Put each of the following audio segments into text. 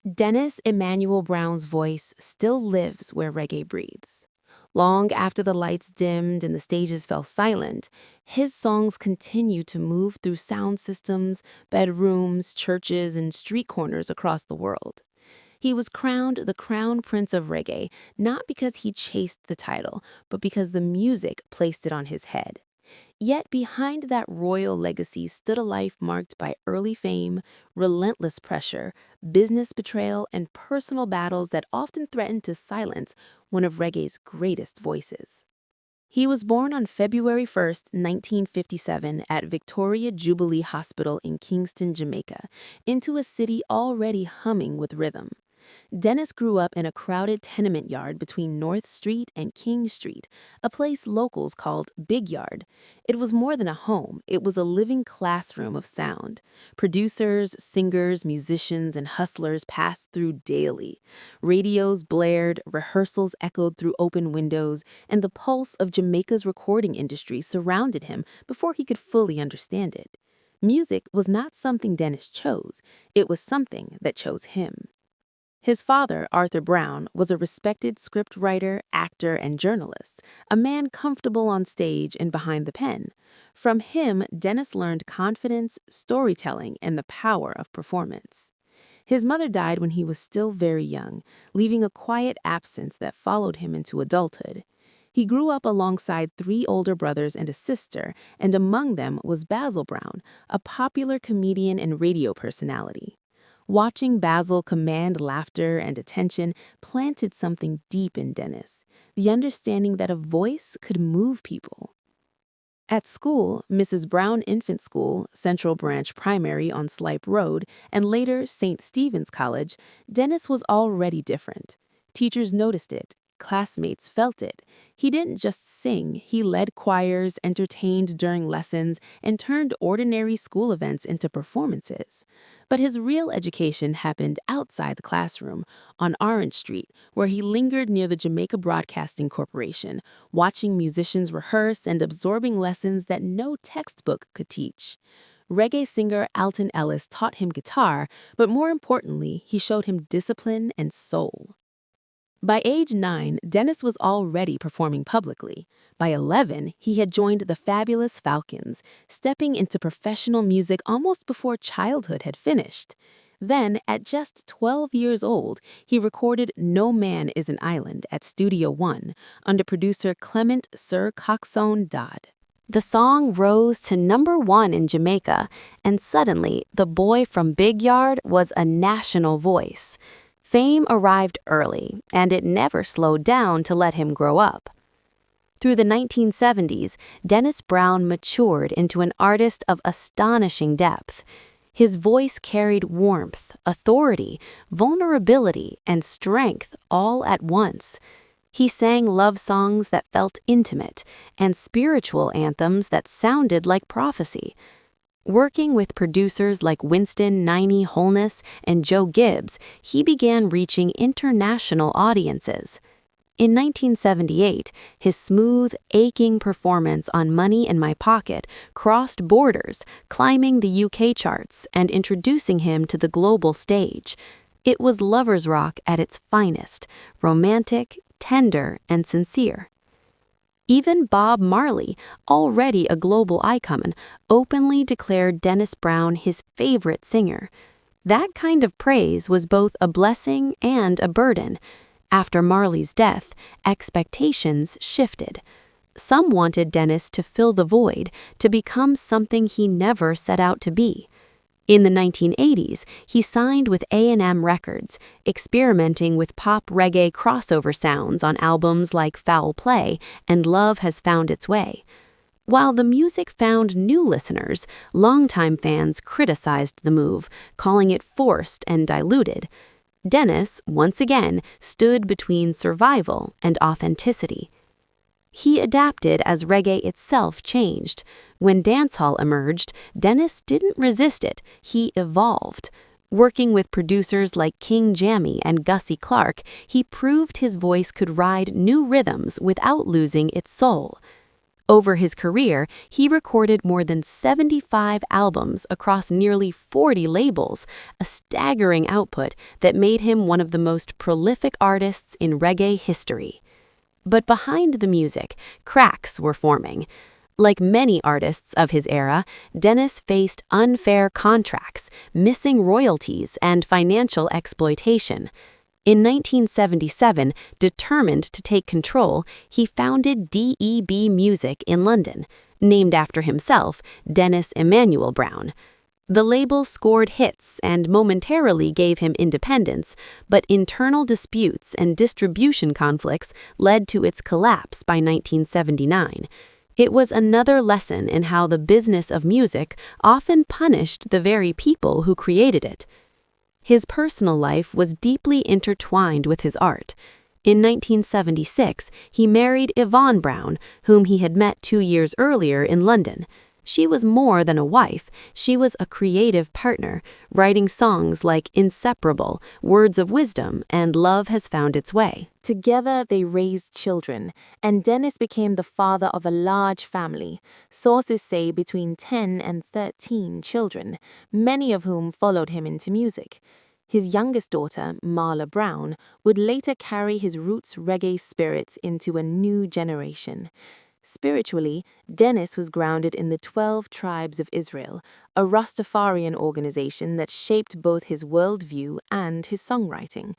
Dennis Emmanuel Brown's voice still lives where reggae breathes. Long after the lights dimmed and the stages fell silent, his songs continue to move through sound systems, bedrooms, churches, and street corners across the world. He was crowned the Crown Prince of Reggae not because he chased the title, but because the music placed it on his head. Yet behind that royal legacy stood a life marked by early fame, relentless pressure, business betrayal, and personal battles that often threatened to silence one of reggae's greatest voices. He was born on February 1st, 1957, at Victoria Jubilee Hospital in Kingston, Jamaica, into a city already humming with rhythm. Dennis grew up in a crowded tenement yard between North Street and King Street, a place locals called Big Yard. It was more than a home, it was a living classroom of sound. Producers, singers, musicians, and hustlers passed through daily. Radios blared, rehearsals echoed through open windows, and the pulse of Jamaica's recording industry surrounded him before he could fully understand it. Music was not something Dennis chose, it was something that chose him. His father, Arthur Brown, was a respected scriptwriter, actor, and journalist, a man comfortable on stage and behind the pen. From him, Dennis learned confidence, storytelling, and the power of performance. His mother died when he was still very young, leaving a quiet absence that followed him into adulthood. He grew up alongside three older brothers and a sister, and among them was Basil Brown, a popular comedian and radio personality. Watching Basil command laughter and attention planted something deep in Dennis, the understanding that a voice could move people. At school, Mrs. Brown Infant School, Central Branch Primary on Slipe Road, and later St. Stephen's College, Dennis was already different. Teachers noticed it. Classmates felt it. He didn't just sing, he led choirs, entertained during lessons, and turned ordinary school events into performances. But his real education happened outside the classroom, on Orange Street, where he lingered near the Jamaica Broadcasting Corporation, watching musicians rehearse and absorbing lessons that no textbook could teach. Reggae singer Alton Ellis taught him guitar, but more importantly, he showed him discipline and soul. By age 9, Dennis was already performing publicly. By 11, he had joined the Fabulous Falcons, stepping into professional music almost before childhood had finished. Then, at just 12 years old, he recorded No Man is an Island at Studio One under producer Clement Sir Coxsone Dodd. The song rose to #1 in Jamaica, and suddenly, the boy from Big Yard was a national voice. Fame arrived early, and it never slowed down to let him grow up. Through the 1970s, Dennis Brown matured into an artist of astonishing depth. His voice carried warmth, authority, vulnerability, and strength all at once. He sang love songs that felt intimate and spiritual anthems that sounded like prophecy. Working with producers like Winston "Niney" Holness and Joe Gibbs, he began reaching international audiences. In 1978, his smooth, aching performance on Money in My Pocket crossed borders, climbing the UK charts and introducing him to the global stage. It was lovers rock at its finest, romantic, tender, and sincere. Even Bob Marley, already a global icon, openly declared Dennis Brown his favorite singer. That kind of praise was both a blessing and a burden. After Marley's death, expectations shifted. Some wanted Dennis to fill the void, to become something he never set out to be. In the 1980s, he signed with A&M Records, experimenting with pop reggae crossover sounds on albums like Foul Play and Love Has Found Its Way. While the music found new listeners, longtime fans criticized the move, calling it forced and diluted. Dennis, once again, stood between survival and authenticity. He adapted as reggae itself changed. When dancehall emerged, Dennis didn't resist it, he evolved. Working with producers like King Jammy and Gussie Clarke, he proved his voice could ride new rhythms without losing its soul. Over his career, he recorded more than 75 albums across nearly 40 labels, a staggering output that made him one of the most prolific artists in reggae history. But behind the music, cracks were forming. Like many artists of his era, Dennis faced unfair contracts, missing royalties, and financial exploitation. In 1977, determined to take control, he founded DEB Music in London, named after himself, Dennis Emmanuel Brown. The label scored hits and momentarily gave him independence, but internal disputes and distribution conflicts led to its collapse by 1979. It was another lesson in how the business of music often punished the very people who created it. His personal life was deeply intertwined with his art. In 1976, he married Yvonne Brown, whom he had met 2 years earlier in London. She was more than a wife, she was a creative partner, writing songs like Inseparable, Words of Wisdom, and Love Has Found Its Way. Together, they raised children, and Dennis became the father of a large family. Sources say between 10 and 13 children, many of whom followed him into music. His youngest daughter, Marla Brown, would later carry his roots reggae spirits into a new generation. Spiritually, Dennis was grounded in the 12 Tribes of Israel, a Rastafarian organization that shaped both his worldview and his songwriting.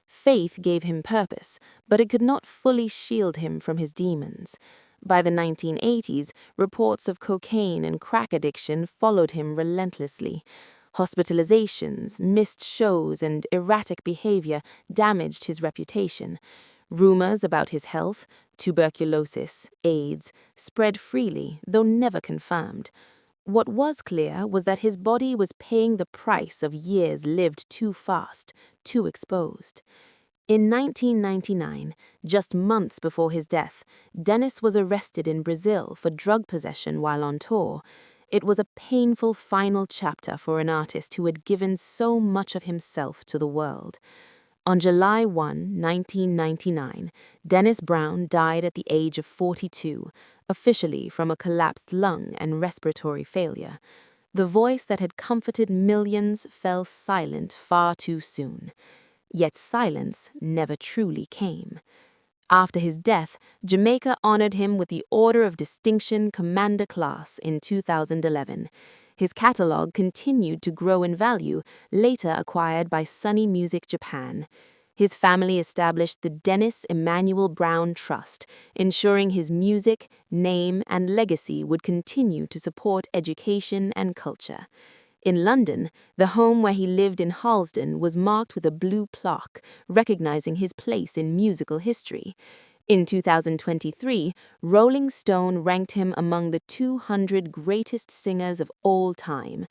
Faith gave him purpose, but it could not fully shield him from his demons. By the 1980s, reports of cocaine and crack addiction followed him relentlessly. Hospitalizations, missed shows, and erratic behavior damaged his reputation. Rumors about his health, tuberculosis, AIDS, spread freely, though never confirmed. What was clear was that his body was paying the price of years lived too fast, too exposed. In 1999, just months before his death, Dennis was arrested in Brazil for drug possession while on tour. It was a painful final chapter for an artist who had given so much of himself to the world. On July 1, 1999, Dennis Brown died at the age of 42, officially from a collapsed lung and respiratory failure. The voice that had comforted millions fell silent far too soon. Yet silence never truly came. After his death, Jamaica honored him with the Order of Distinction Commander Class in 2011. His catalog continued to grow in value, later acquired by Sony Music Japan. His family established the Dennis Emmanuel Brown Trust, ensuring his music, name, and legacy would continue to support education and culture. In London, the home where he lived in Harlesden was marked with a blue plaque, recognizing his place in musical history. In 2023, Rolling Stone ranked him among the 200 greatest singers of all time.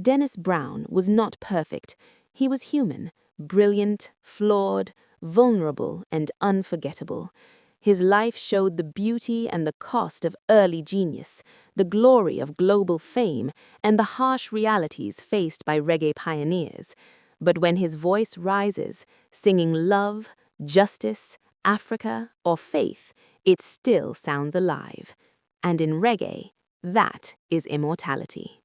Dennis Brown was not perfect. He was human, brilliant, flawed, vulnerable, and unforgettable. His life showed the beauty and the cost of early genius, the glory of global fame, and the harsh realities faced by reggae pioneers. But when his voice rises, singing love, justice, Africa, or faith, it still sounds alive. And in reggae, that is immortality.